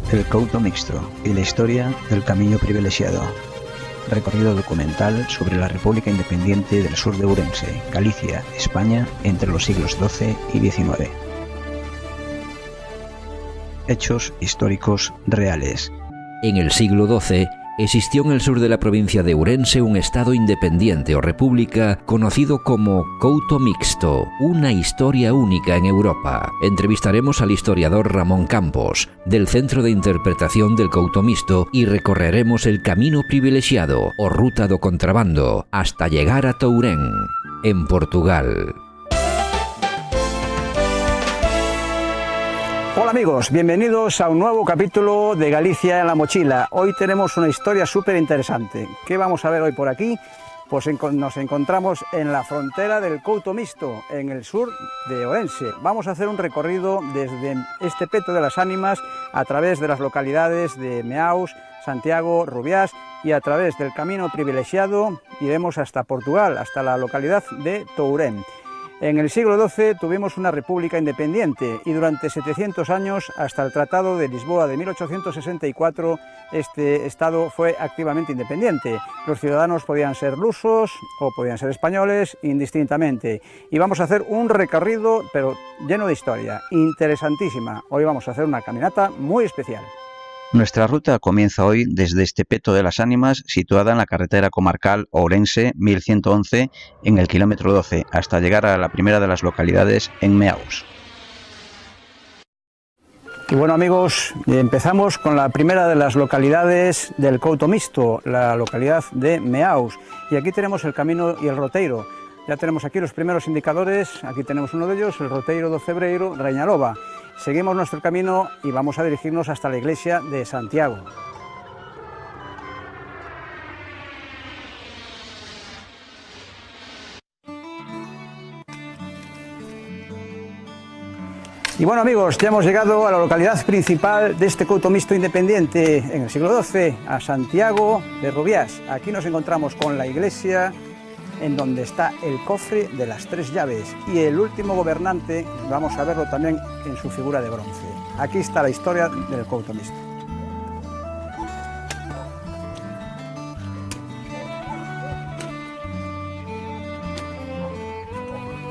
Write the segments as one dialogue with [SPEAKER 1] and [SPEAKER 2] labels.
[SPEAKER 1] El Couto Mixto y la historia del Camino Privilegiado. Recorrido documental sobre la República Independiente del sur de Ourense, Galicia, España, entre los siglos XII y XIX. Hechos históricos reales.
[SPEAKER 2] En el siglo XII existió en el sur de la provincia de Ourense un estado independiente o república conocido como Couto Mixto, una historia única en Europa. Entrevistaremos al historiador Ramón Campos, del Centro de Interpretación del Couto Mixto, y recorreremos el Camino Privilegiado o Ruta do Contrabando hasta llegar a Tourén, en Portugal.
[SPEAKER 3] Hola amigos, bienvenidos a un nuevo capítulo de Galicia en la mochila. Hoy tenemos una historia súper interesante. ¿Qué vamos a ver hoy por aquí? Pues nos encontramos en la frontera del Couto Mixto, en el sur de Ourense. Vamos a hacer un recorrido desde este Peto de las Ánimas a través de las localidades de Meaus, Santiago, Rubiás, y a través del Camino Privilegiado iremos hasta Portugal, hasta la localidad de Tourén. En el siglo XII tuvimos una república independiente y durante 700 años, hasta el Tratado de Lisboa de 1864, este estado fue activamente independiente. Los ciudadanos podían ser lusos o podían ser españoles indistintamente. Y vamos a hacer un recorrido, pero lleno de historia, interesantísima. Hoy vamos a hacer una caminata muy especial.
[SPEAKER 1] Nuestra ruta comienza hoy desde este Peto de las Ánimas, situada en la carretera comarcal Ourense 1111, en el kilómetro 12, hasta llegar a la primera de las localidades, en Meaus.
[SPEAKER 3] Y bueno amigos, empezamos con la primera de las localidades del Couto Mixto, la localidad de Meaus. Y aquí tenemos el camino y el roteiro. Ya tenemos aquí los primeros indicadores, aquí tenemos uno de ellos, el roteiro do Cebreiro, Reñaloba. Seguimos nuestro camino y vamos a dirigirnos hasta la iglesia de Santiago. Y bueno amigos, ya hemos llegado a la localidad principal de este Couto Mixto independiente en el siglo XII, a Santiago de Rubiás. Aquí nos encontramos con la iglesia en donde está el cofre de las tres llaves y el último gobernante, vamos a verlo también en su figura de bronce. Aquí está la historia del Couto Mixto.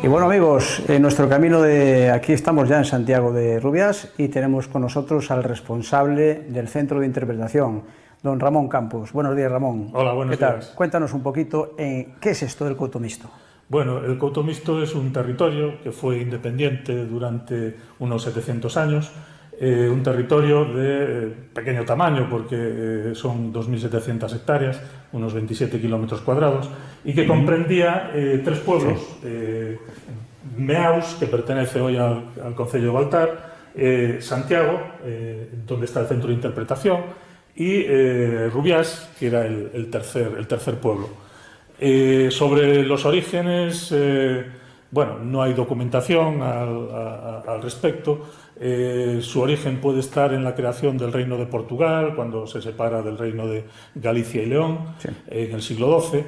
[SPEAKER 3] Y bueno amigos, en nuestro camino de aquí estamos ya en Santiago de Rubiás y tenemos con nosotros al responsable del Centro de Interpretación, don Ramón Campos. Buenos días, Ramón.
[SPEAKER 4] Hola, buenos días.
[SPEAKER 3] Cuéntanos un poquito qué es esto del Couto Mixto.
[SPEAKER 4] Bueno, el Couto Mixto es un territorio que fue independiente durante unos 700 años, un territorio de pequeño tamaño porque son 2.700 hectáreas, unos 27 kilómetros cuadrados, y que comprendía tres pueblos, Meaus, que pertenece hoy al concello de Baltar, Santiago, donde está el Centro de Interpretación, y Rubiás, que era el tercer pueblo. Sobre los orígenes, bueno, no hay documentación al respecto. Su origen puede estar en la creación del Reino de Portugal, cuando se separa del Reino de Galicia y León, sí, en el siglo XII,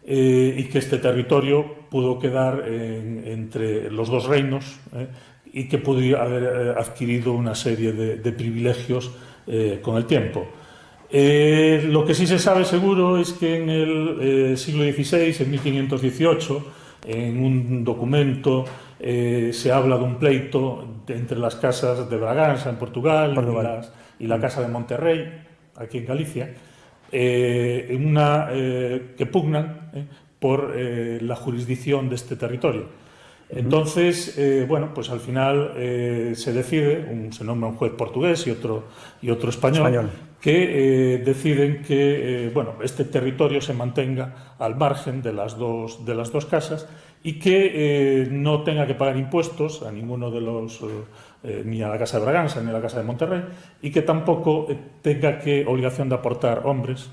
[SPEAKER 4] y que este territorio pudo quedar entre los dos reinos, y que pudo haber adquirido una serie de privilegios con el tiempo. Lo que sí se sabe seguro es que en el siglo XVI, en 1518, en un documento se habla de un pleito entre las casas de Bragança en Portugal y la casa de Monterrey, aquí en Galicia, que pugnan por la jurisdicción de este territorio. Entonces, bueno, pues al final se decide, se nombra un juez portugués y otro español. Que deciden que bueno, este territorio se mantenga al margen de las dos casas y que no tenga que pagar impuestos a ninguno de los, ni a la casa de Bragança ni a la casa de Monterrey, y que tampoco tenga obligación de aportar hombres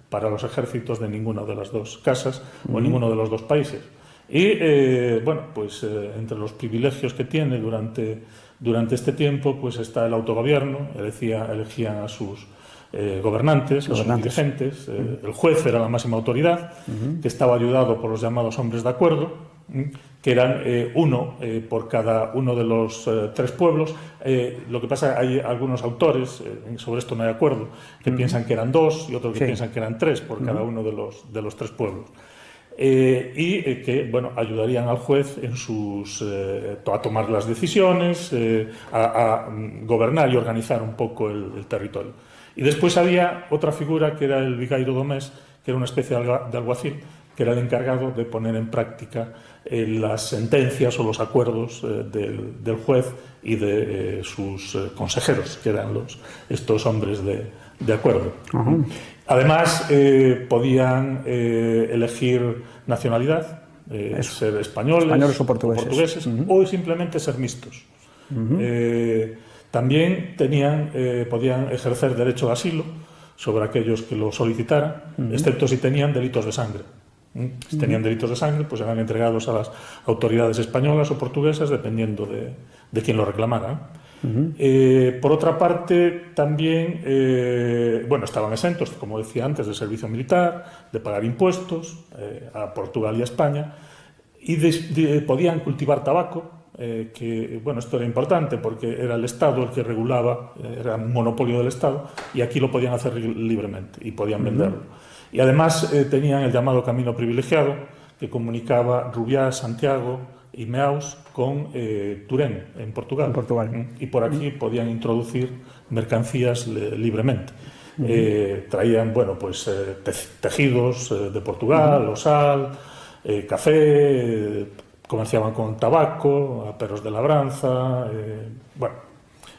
[SPEAKER 4] para los ejércitos de ninguna de las dos casas o ninguno de los dos países. Y bueno, pues entre los privilegios que tiene durante este tiempo, pues está el autogobierno, elegían a sus gobernantes, los dirigentes, el juez era la máxima autoridad, que estaba ayudado por los llamados hombres de acuerdo, que eran uno por cada uno de los tres pueblos. Lo que pasa, hay algunos autores, sobre esto no hay acuerdo, que piensan que eran dos y otros que piensan que eran tres por cada uno de los tres pueblos. Y que, bueno, ayudarían al juez en a tomar las decisiones, a gobernar y organizar un poco el territorio. Y después había otra figura que era el vigairo do mes, que era una especie de alguacil, que era el encargado de poner en práctica las sentencias o los acuerdos del juez y de sus consejeros, que eran estos hombres de acuerdo. Además, podían elegir nacionalidad, ser españoles o portugueses, o simplemente ser mixtos. También podían ejercer derecho de asilo sobre aquellos que lo solicitaran, excepto si tenían delitos de sangre. Si tenían delitos de sangre, pues eran entregados a las autoridades españolas o portuguesas, dependiendo de quién lo reclamara. Por otra parte, también estaban exentos, como decía antes, del servicio militar, de pagar impuestos a Portugal y a España, y podían cultivar tabaco, esto era importante porque era el Estado el que regulaba, era un monopolio del Estado, y aquí lo podían hacer libremente y podían venderlo. Y además tenían el llamado camino privilegiado, que comunicaba Rubiás, Santiago y Meaus con Turén, en Portugal. Y por aquí podían introducir mercancías libremente. Traían tejidos de Portugal, osal, café, comerciaban con tabaco, aperos de labranza,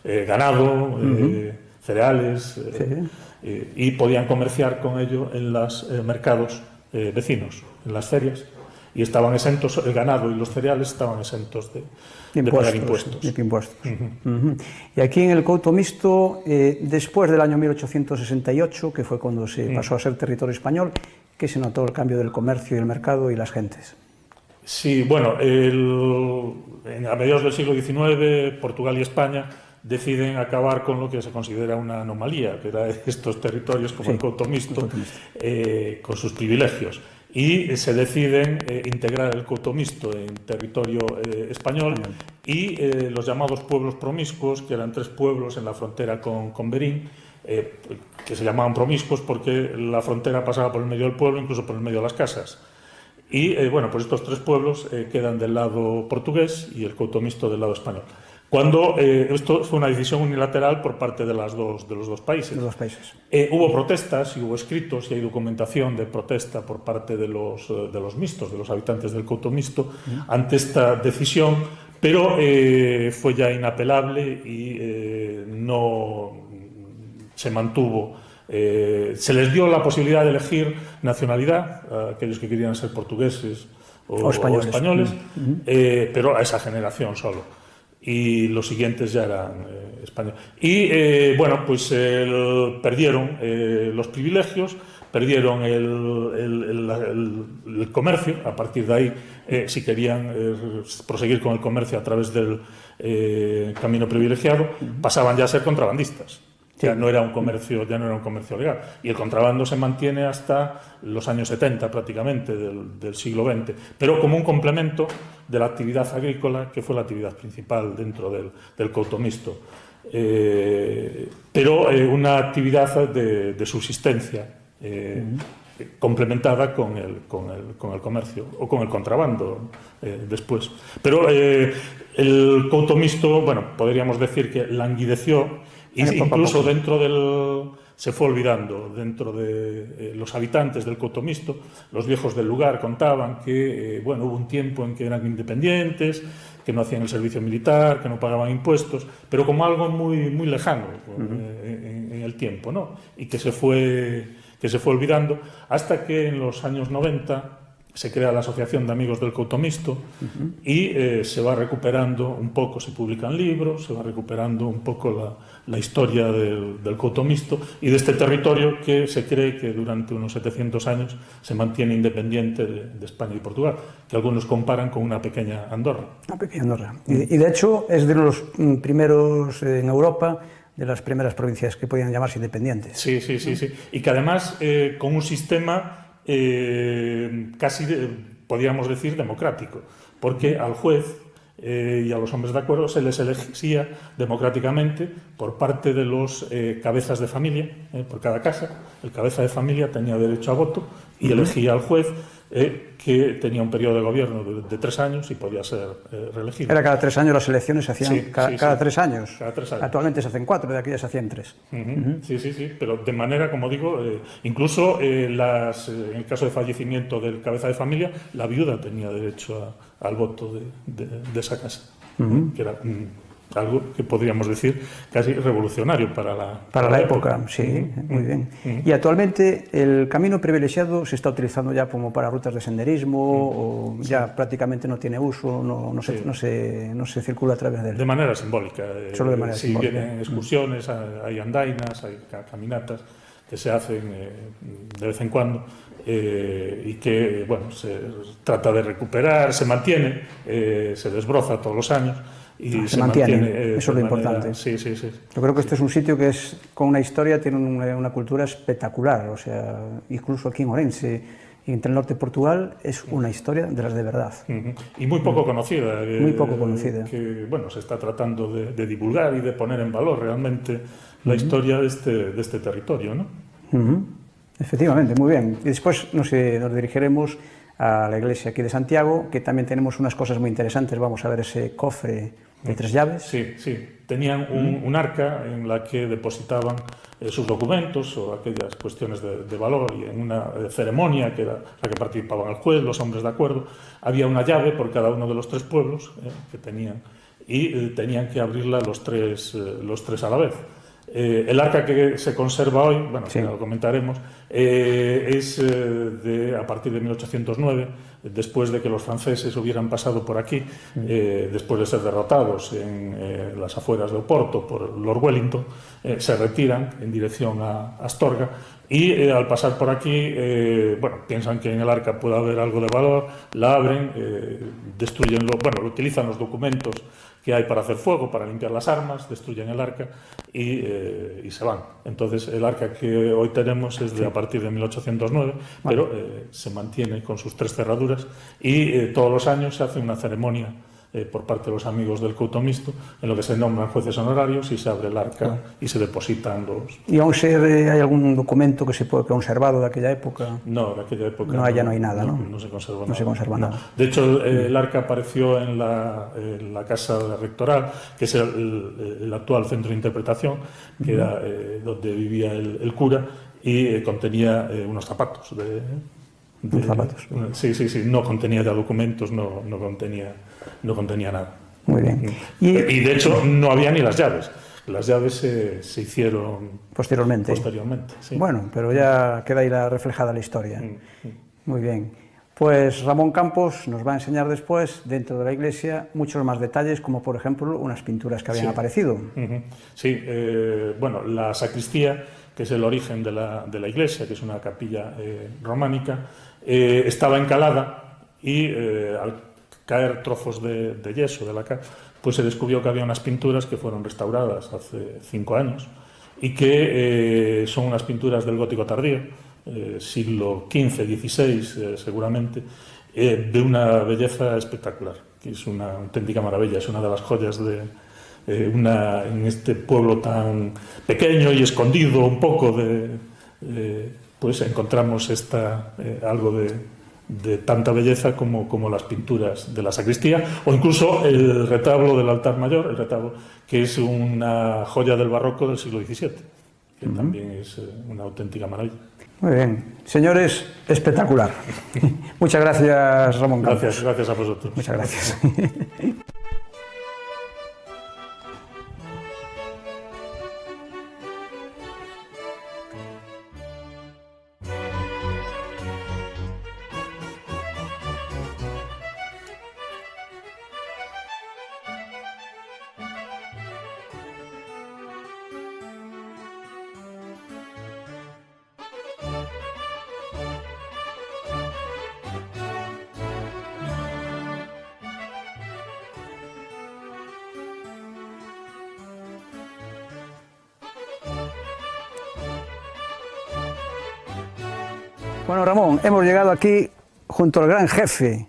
[SPEAKER 4] ganado, cereales, y podían comerciar con ello en los mercados vecinos, en las ferias, y estaban exentos, el ganado y los cereales estaban exentos de pagar impuestos.
[SPEAKER 3] Y aquí en el Couto Mixto, después del año 1868, que fue cuando se pasó a ser territorio español, ¿qué se notó el cambio del comercio y el mercado y las gentes?
[SPEAKER 4] Sí, bueno, a mediados del siglo XIX, Portugal y España deciden acabar con lo que se considera una anomalía, que eran estos territorios como el Couto Mixto, con sus privilegios. Y se deciden integrar el Couto Mixto en territorio español y los llamados pueblos promiscuos, que eran tres pueblos en la frontera con Berín, que se llamaban promiscuos porque la frontera pasaba por el medio del pueblo, incluso por el medio de las casas. Y pues estos tres pueblos quedan del lado portugués y el Couto Mixto del lado español. Cuando esto fue una decisión unilateral por parte de los dos países. Hubo protestas y hubo escritos y hay documentación de protesta por parte de los mixtos, de los habitantes del Couto Mixto, ante esta decisión, pero fue ya inapelable y no se mantuvo. Se les dio la posibilidad de elegir nacionalidad a aquellos que querían ser portugueses o españoles, pero a esa generación solo. Y los siguientes ya eran españoles. Y perdieron los privilegios, perdieron el comercio. A partir de ahí, si querían proseguir con el comercio a través del camino privilegiado, pasaban ya a ser contrabandistas. Ya no era un comercio legal. Y el contrabando se mantiene hasta los años 70 prácticamente del siglo XX, pero como un complemento de la actividad agrícola, que fue la actividad principal dentro del Couto Mixto. Pero una actividad de subsistencia, complementada con el comercio o con el contrabando después. Pero el Couto Mixto, podríamos decir que languideció. Y incluso se fue olvidando dentro de los habitantes del Couto Mixto. Los viejos del lugar contaban que hubo un tiempo en que eran independientes, que no hacían el servicio militar, que no pagaban impuestos, pero como algo muy, muy lejano en el tiempo, ¿no? Y que se fue olvidando hasta que en los años 90 se crea la Asociación de Amigos del Couto Mixto y se va recuperando un poco, se publican libros, se va recuperando un poco la historia del Couto Mixto y de este territorio que se cree que durante unos 700 años se mantiene independiente de España y Portugal, que algunos comparan con una pequeña Andorra.
[SPEAKER 3] Una pequeña Andorra. Y de hecho es de los primeros en Europa, de las primeras provincias que podían llamarse independientes.
[SPEAKER 4] Sí. Y que además con un sistema casi podríamos decir, democrático, porque al juez y a los hombres de acuerdo se les elegía democráticamente por parte de los cabezas de familia, por cada casa. El cabeza de familia tenía derecho a voto y elegía al juez, que tenía un periodo de gobierno de 3 años y podía ser reelegido.
[SPEAKER 3] Era cada 3 años, las elecciones se hacían cada 3 años.
[SPEAKER 4] Cada 3 años.
[SPEAKER 3] Actualmente se hacen 4, de aquellas se hacían 3.
[SPEAKER 4] Sí, pero de manera, como digo, incluso en el caso de fallecimiento del cabeza de familia, la viuda tenía derecho al voto de esa casa, que era algo que podríamos decir casi revolucionario para la época.
[SPEAKER 3] Sí, muy bien. Y actualmente el camino privilegiado se está utilizando ya como para rutas de senderismo, o ya prácticamente no tiene uso, no se circula a través de él.
[SPEAKER 4] De manera simbólica.
[SPEAKER 3] Solo de manera simbólica.
[SPEAKER 4] Vienen excursiones, hay andainas, hay caminatas que se hacen de vez en cuando, y que, bueno, se trata de recuperar, se mantiene, se desbroza todos los años. Y
[SPEAKER 3] se mantiene, eso es lo importante.
[SPEAKER 4] Sí.
[SPEAKER 3] Yo creo que este es un sitio que es con una historia, tiene una cultura espectacular, o sea, incluso aquí en Orense y entre el norte de Portugal es una historia de las de verdad.
[SPEAKER 4] Y muy poco conocida.
[SPEAKER 3] Muy poco conocida.
[SPEAKER 4] Que, bueno, se está tratando de divulgar y de poner en valor realmente la historia de este territorio, ¿no?
[SPEAKER 3] Efectivamente, muy bien. Y después nos dirigiremos a la iglesia aquí de Santiago, que también tenemos unas cosas muy interesantes. Vamos a ver ese cofre de 3 llaves.
[SPEAKER 4] Sí. Tenían un arca en la que depositaban sus documentos o aquellas cuestiones de valor, y en una ceremonia que era la que participaban el juez, los hombres de acuerdo, había una llave por cada uno de los 3 pueblos que tenían, y tenían que abrirla los tres a la vez. El arca que se conserva hoy, bueno, ya lo comentaremos, es a partir de 1809, después de que los franceses hubieran pasado por aquí, después de ser derrotados en las afueras de Oporto por Lord Wellington, se retiran en dirección a Astorga, y al pasar por aquí, bueno, piensan que en el arca puede haber algo de valor, la abren, utilizan los documentos que hay para hacer fuego, para limpiar las armas, destruyen el arca y se van. Entonces, el arca que hoy tenemos es de a partir de 1809, pero se mantiene con sus 3 cerraduras, y todos los años se hace una ceremonia por parte de los amigos del Couto Mixto, en lo que se nombran jueces honorarios y se abre el arca y se depositan los...
[SPEAKER 3] ¿Y aún hay algún documento que se puede conservado de aquella época?
[SPEAKER 4] No, de aquella época
[SPEAKER 3] no, ya no hay nada, ¿no?
[SPEAKER 4] No se conserva nada.
[SPEAKER 3] No se conserva nada.
[SPEAKER 4] De hecho, el arca apareció en la casa rectoral, que es el actual centro de interpretación, que era donde vivía el cura, y contenía unos zapatos.
[SPEAKER 3] Zapatos.
[SPEAKER 4] Sí, no contenía ya documentos, no contenía nada.
[SPEAKER 3] Muy bien.
[SPEAKER 4] Y de hecho no había ni las llaves. Las llaves se hicieron posteriormente. Sí.
[SPEAKER 3] Bueno, pero ya queda ahí reflejada la historia. Muy bien. Pues Ramón Campos nos va a enseñar después, dentro de la iglesia, muchos más detalles, como por ejemplo unas pinturas que habían aparecido.
[SPEAKER 4] Sí, bueno, la sacristía, que es el origen de la iglesia, que es una capilla románica, estaba encalada, y al caer trozos de yeso de la casa, pues se descubrió que había unas pinturas que fueron restauradas hace 5 años y que son unas pinturas del gótico tardío, siglo XV, XVI seguramente, de una belleza espectacular, que es una auténtica maravilla, es una de las joyas en este pueblo tan pequeño y escondido un poco pues encontramos algo de tanta belleza como las pinturas de la sacristía, o incluso el retablo del altar mayor, el retablo que es una joya del barroco del siglo XVII, que también es una auténtica maravilla.
[SPEAKER 3] Muy bien. Señores, espectacular. Muchas gracias, Ramón Campos.
[SPEAKER 4] Gracias a vosotros.
[SPEAKER 3] Muchas gracias. Bueno, Ramón, hemos llegado aquí junto al gran jefe,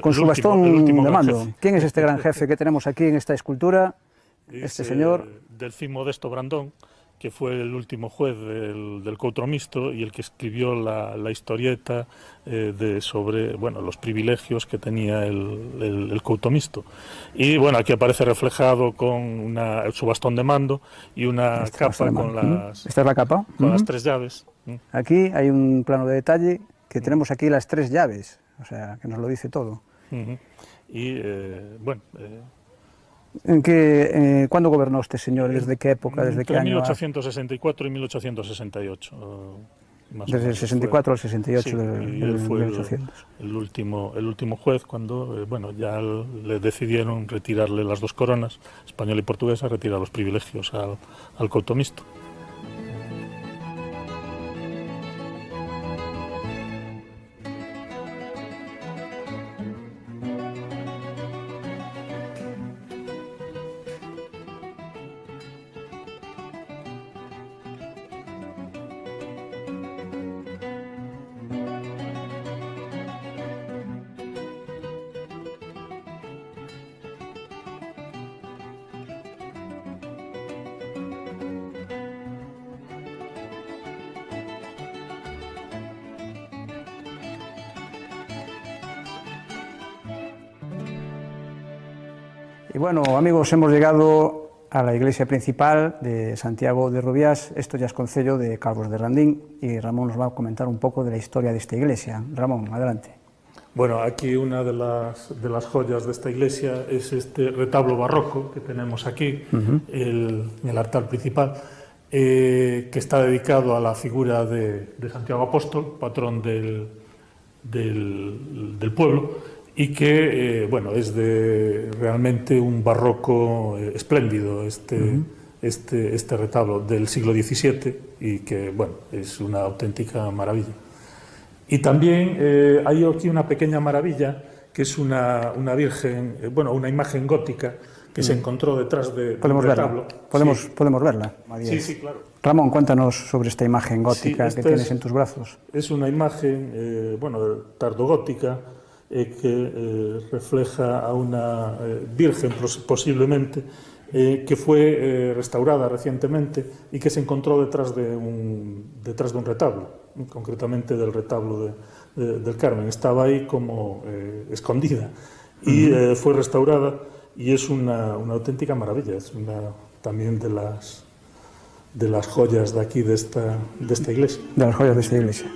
[SPEAKER 3] con su bastón de mando. ¿Quién es este gran jefe que tenemos aquí en esta escultura? Este señor.
[SPEAKER 4] Delfín Modesto Brandón, que fue el último juez del Couto Mixto y el que escribió la historieta sobre los privilegios que tenía el Couto Mixto. Y bueno, aquí aparece reflejado con su bastón de mando y una capa con las...
[SPEAKER 3] ¿Esta es la capa?
[SPEAKER 4] Con las 3 llaves.
[SPEAKER 3] Aquí hay un plano de detalle que tenemos aquí las 3 llaves, o sea, que nos lo dice todo.
[SPEAKER 4] Y bueno...
[SPEAKER 3] ¿Cuándo gobernó este señor? ¿Desde qué época? ¿Desde qué año?
[SPEAKER 4] 1864 y 1868.
[SPEAKER 3] Desde el 64 al 68
[SPEAKER 4] sí,
[SPEAKER 3] del
[SPEAKER 4] él fue
[SPEAKER 3] 1800.
[SPEAKER 4] El último juez cuando ya le decidieron retirarle las 2 coronas, española y portuguesa, retirar los privilegios al Couto Mixto.
[SPEAKER 3] Y bueno, amigos, hemos llegado a la iglesia principal de Santiago de Rubiás. Esto ya es concello de Calvos de Randín y Ramón nos va a comentar un poco de la historia de esta iglesia. Ramón, adelante.
[SPEAKER 4] Bueno, aquí una de las joyas de esta iglesia es este retablo barroco que tenemos aquí, en el altar principal, que está dedicado a la figura de Santiago Apóstol, patrón del pueblo, y que es realmente un barroco espléndido este retablo del siglo XVII y que es una auténtica maravilla. Y también hay aquí una pequeña maravilla que es una virgen, una imagen gótica que se encontró detrás del retablo.
[SPEAKER 3] ¿Podemos verla?
[SPEAKER 4] Sí, claro.
[SPEAKER 3] Ramón, cuéntanos sobre esta imagen gótica que tienes en tus brazos.
[SPEAKER 4] Es una imagen tardogótica que refleja a una virgen posiblemente que fue restaurada recientemente y que se encontró detrás de un retablo, concretamente del retablo del Carmen. Estaba ahí como escondida y fue restaurada y es una auténtica maravilla. Es también de las joyas de aquí de esta iglesia.
[SPEAKER 3] De las joyas de esta iglesia.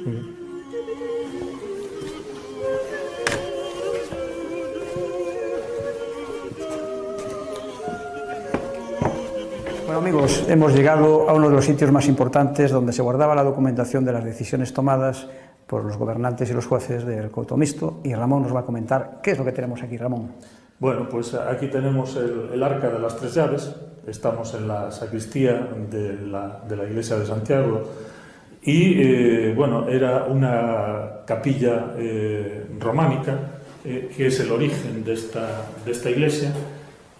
[SPEAKER 3] Bueno, amigos, hemos llegado a uno de los sitios más importantes donde se guardaba la documentación de las decisiones tomadas por los gobernantes y los jueces del Couto Mixto, y Ramón nos va a comentar qué es lo que tenemos aquí, Ramón.
[SPEAKER 4] Bueno, pues aquí tenemos el arca de las 3 llaves, estamos en la sacristía de la iglesia de Santiago y era una capilla románica que es el origen de esta iglesia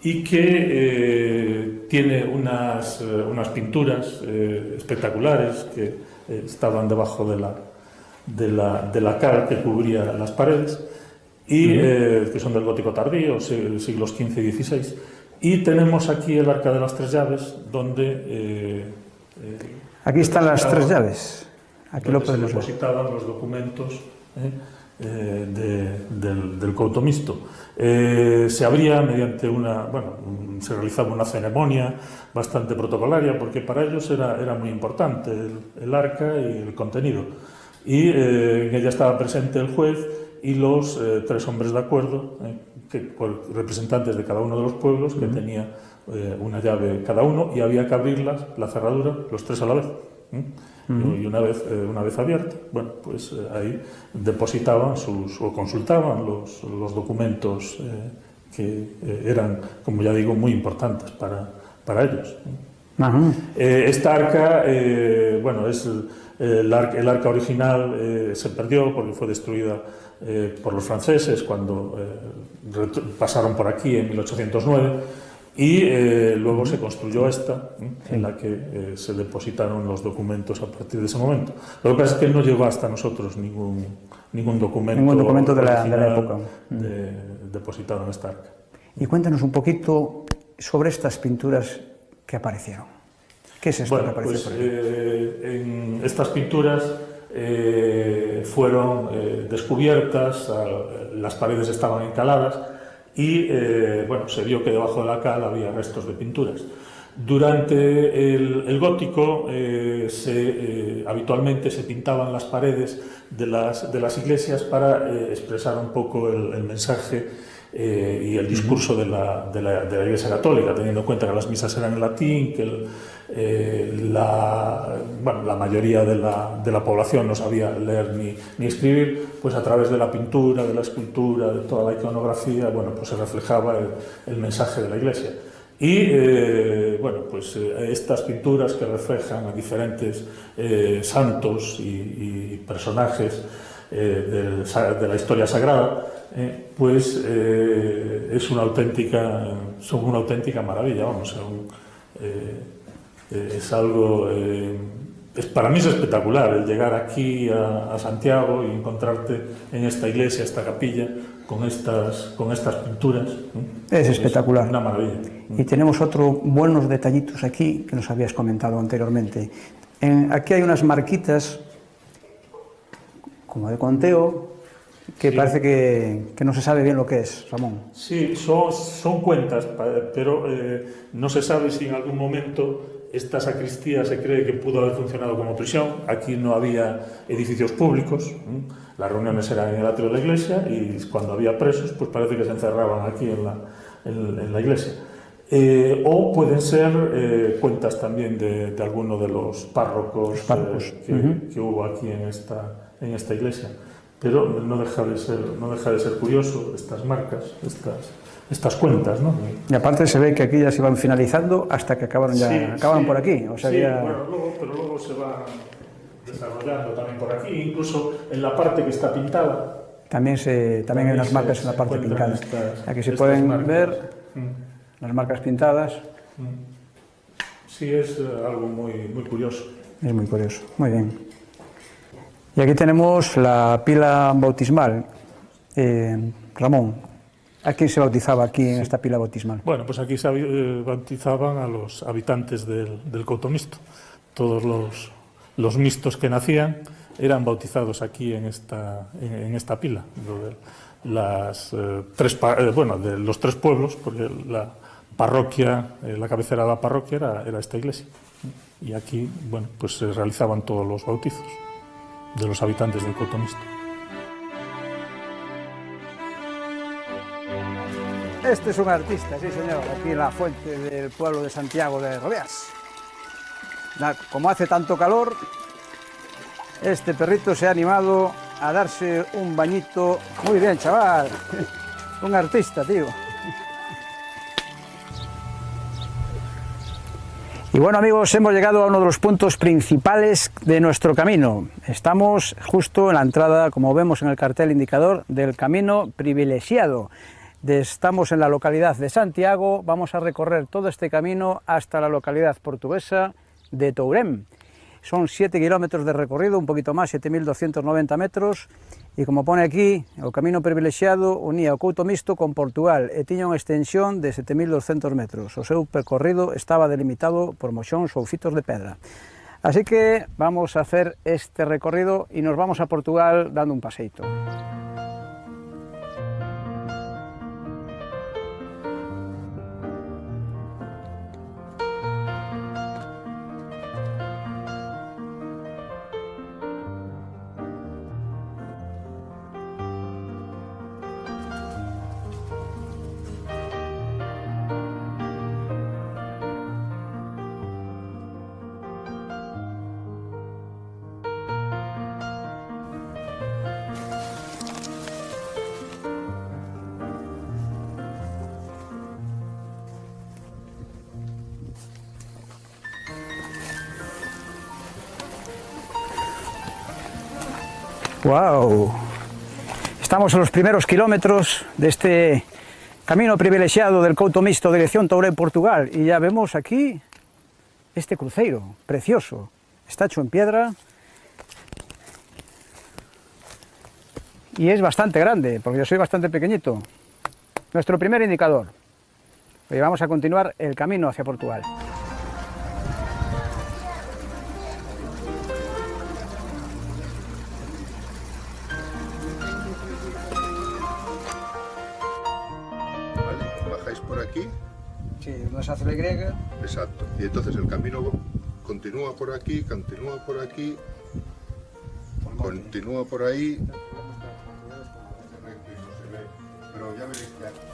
[SPEAKER 4] y que tiene unas pinturas espectaculares que estaban debajo de la cal que cubría las paredes y que son del gótico tardío, siglos XV y XVI. Y tenemos aquí el arca de las 3 llaves donde
[SPEAKER 3] aquí están las 3 llaves. Aquí lo podemos ver.
[SPEAKER 4] Depositaban los documentos del Couto Mixto. Se abría mediante se realizaba una ceremonia bastante protocolaria porque para ellos era muy importante el arca y el contenido. Y en ella estaba presente el juez y los 3 hombres de acuerdo, representantes de cada uno de los pueblos, que tenía una llave cada uno y había que abrirla, la cerradura, los 3 a la vez. Y una vez abierta, ahí depositaban o consultaban los documentos que eran, como ya digo, muy importantes para ellos. Esta arca, es el arca original se perdió porque fue destruida por los franceses cuando pasaron por aquí en 1809 y luego se construyó esta, en la que se depositaron los documentos a partir de ese momento. Lo que pasa es que no llegó hasta nosotros ningún documento
[SPEAKER 3] de la época
[SPEAKER 4] depositado en esta arca.
[SPEAKER 3] Y cuéntanos un poquito sobre estas pinturas que aparecieron. ¿Qué es esto que apareció por ahí?
[SPEAKER 4] Estas pinturas fueron descubiertas, las paredes estaban encaladas y se vio que debajo de la cal había restos de pinturas. Durante el gótico habitualmente se pintaban las paredes de las iglesias para expresar un poco el mensaje y el discurso de la Iglesia Católica, teniendo en cuenta que las misas eran en latín, que la mayoría de la población no sabía leer ni escribir, pues a través de la pintura, de la escultura, de toda la iconografía, pues se reflejaba el mensaje de la Iglesia. Y estas pinturas que reflejan a diferentes santos y personajes de la historia sagrada, son una auténtica maravilla, es algo, para mí es espectacular el llegar aquí a Santiago y encontrarte en esta iglesia, esta capilla, con estas pinturas.
[SPEAKER 3] Es espectacular.
[SPEAKER 4] Es una maravilla.
[SPEAKER 3] Y tenemos otros buenos detallitos aquí que nos habías comentado anteriormente. Aquí hay unas marquitas como de conteo, que sí, parece que no se sabe bien lo que es, Ramón.
[SPEAKER 4] Sí, son cuentas, pero no se sabe si en algún momento esta sacristía se cree que pudo haber funcionado como prisión. Aquí no había edificios públicos, las reuniones eran en el atrio de la iglesia y cuando había presos, pues parece que se encerraban aquí en la iglesia. O pueden ser cuentas también de alguno de los párrocos que hubo aquí en esta iglesia. Pero no deja de ser curioso estas marcas, estas cuentas, ¿no?
[SPEAKER 3] Y aparte se ve que aquí ya se iban finalizando hasta que acabaron por aquí. O sea,
[SPEAKER 4] pero luego se va desarrollando también por aquí, incluso en la parte que está pintada.
[SPEAKER 3] También hay unas marcas en la parte pintada. Aquí se pueden ver las marcas pintadas.
[SPEAKER 4] Sí, es algo muy, muy curioso.
[SPEAKER 3] Es muy curioso, muy bien. Y aquí tenemos la pila bautismal. Ramón, ¿a quién se bautizaba aquí en esta pila bautismal?
[SPEAKER 4] Bueno, pues aquí se bautizaban a los habitantes del Couto Mixto. Todos los mixtos que nacían eran bautizados aquí en esta pila. De los tres pueblos, porque la parroquia, la cabecera de la parroquia era esta iglesia. Y aquí, pues se realizaban todos los bautizos de los habitantes del Couto Mixto.
[SPEAKER 3] Este es un artista, sí señor, aquí en la fuente del pueblo de Santiago de Robeas. Como hace tanto calor, este perrito se ha animado a darse un bañito. Muy bien, chaval, un artista, tío. Y bueno, amigos, hemos llegado a uno de los puntos principales de nuestro camino. Estamos justo en la entrada, como vemos en el cartel indicador, del camino privilegiado. Estamos en la localidad de Santiago, vamos a recorrer todo este camino hasta la localidad portuguesa de Tourén. Son 7 kilómetros de recorrido, un poquito más, 7.290 metros, y como pone aquí, el camino privilegiado unía o Couto Mixto con Portugal e tiña unha extensión de 7.200 metros. O seu percorrido estaba delimitado por moxóns ou fitos de pedra. Así que vamos a hacer este recorrido y nos vamos a Portugal dando un paseito. ¡Wow! Estamos en los primeros kilómetros de este Camino privilexiado del Couto Mixto, dirección Tourén, Portugal. Y ya vemos aquí este cruceiro, precioso. Está hecho en piedra. Y es bastante grande, porque yo soy bastante pequeñito. Nuestro primer indicador. Hoy vamos a continuar el camino hacia Portugal.
[SPEAKER 5] Vale, bajáis por aquí.
[SPEAKER 3] Sí, donde se hace la Y.
[SPEAKER 5] Exacto. Y entonces el camino continúa por aquí, continúa por aquí, continúa por ahí. Pero ya veréis que...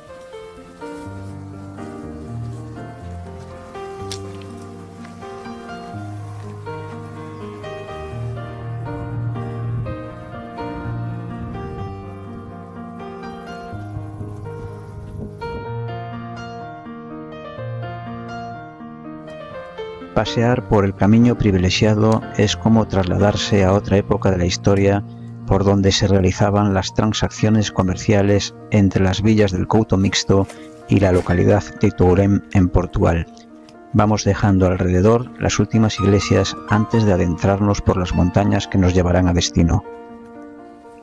[SPEAKER 1] Pasear por el camino privilegiado es como trasladarse a otra época de la historia por donde se realizaban las transacciones comerciales entre las villas del Couto Mixto y la localidad de Tourén en Portugal. Vamos dejando alrededor las últimas iglesias antes de adentrarnos por las montañas que nos llevarán a destino.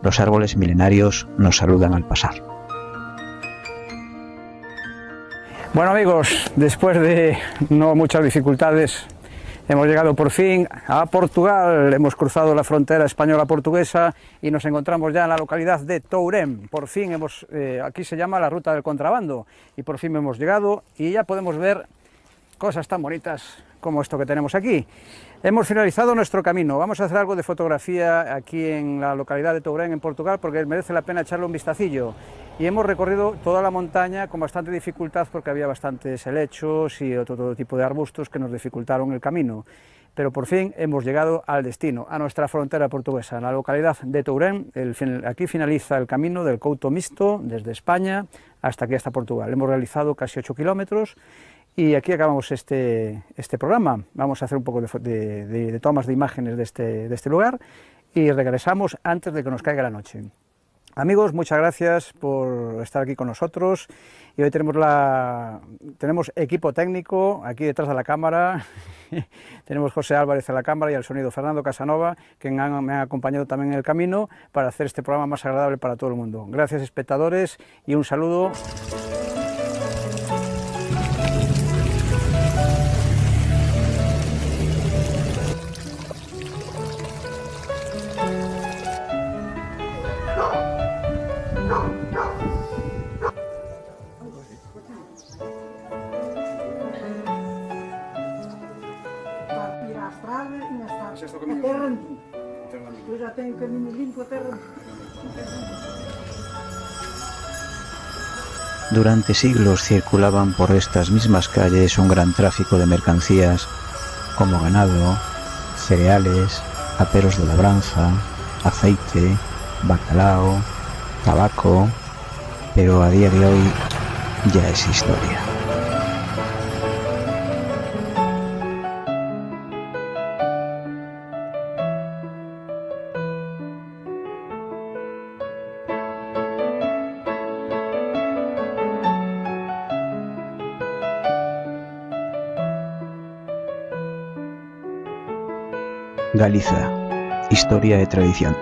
[SPEAKER 1] Los árboles milenarios nos saludan al pasar.
[SPEAKER 3] Bueno amigos, después de no muchas dificultades, hemos llegado por fin a Portugal, hemos cruzado la frontera española-portuguesa y nos encontramos ya en la localidad de Tourén. Por fin aquí se llama la ruta del contrabando y por fin hemos llegado y ya podemos ver cosas tan bonitas como esto que tenemos aquí. Hemos finalizado nuestro camino, vamos a hacer algo de fotografía aquí en la localidad de Tourén en Portugal porque merece la pena echarle un vistacillo. Y hemos recorrido toda la montaña con bastante dificultad porque había bastantes helechos y todo tipo de arbustos que nos dificultaron el camino. Pero por fin hemos llegado al destino, a nuestra frontera portuguesa, en la localidad de Tourén. Aquí finaliza el camino del Couto Mixto, desde España hasta aquí, hasta Portugal. Hemos realizado casi 8 kilómetros y aquí acabamos este programa. Vamos a hacer un poco de tomas de imágenes de este lugar y regresamos antes de que nos caiga la noche. Amigos, muchas gracias por estar aquí con nosotros y hoy tenemos equipo técnico aquí detrás de la cámara. Tenemos José Álvarez en la cámara y al sonido Fernando Casanova, que me han acompañado también en el camino para hacer este programa más agradable para todo el mundo. Gracias espectadores y un saludo.
[SPEAKER 1] Durante siglos circulaban por estas mismas calles un gran tráfico de mercancías como ganado, cereales, aperos de labranza, aceite, bacalao, tabaco, pero a día de hoy ya es historia. Galiza, historia e tradición.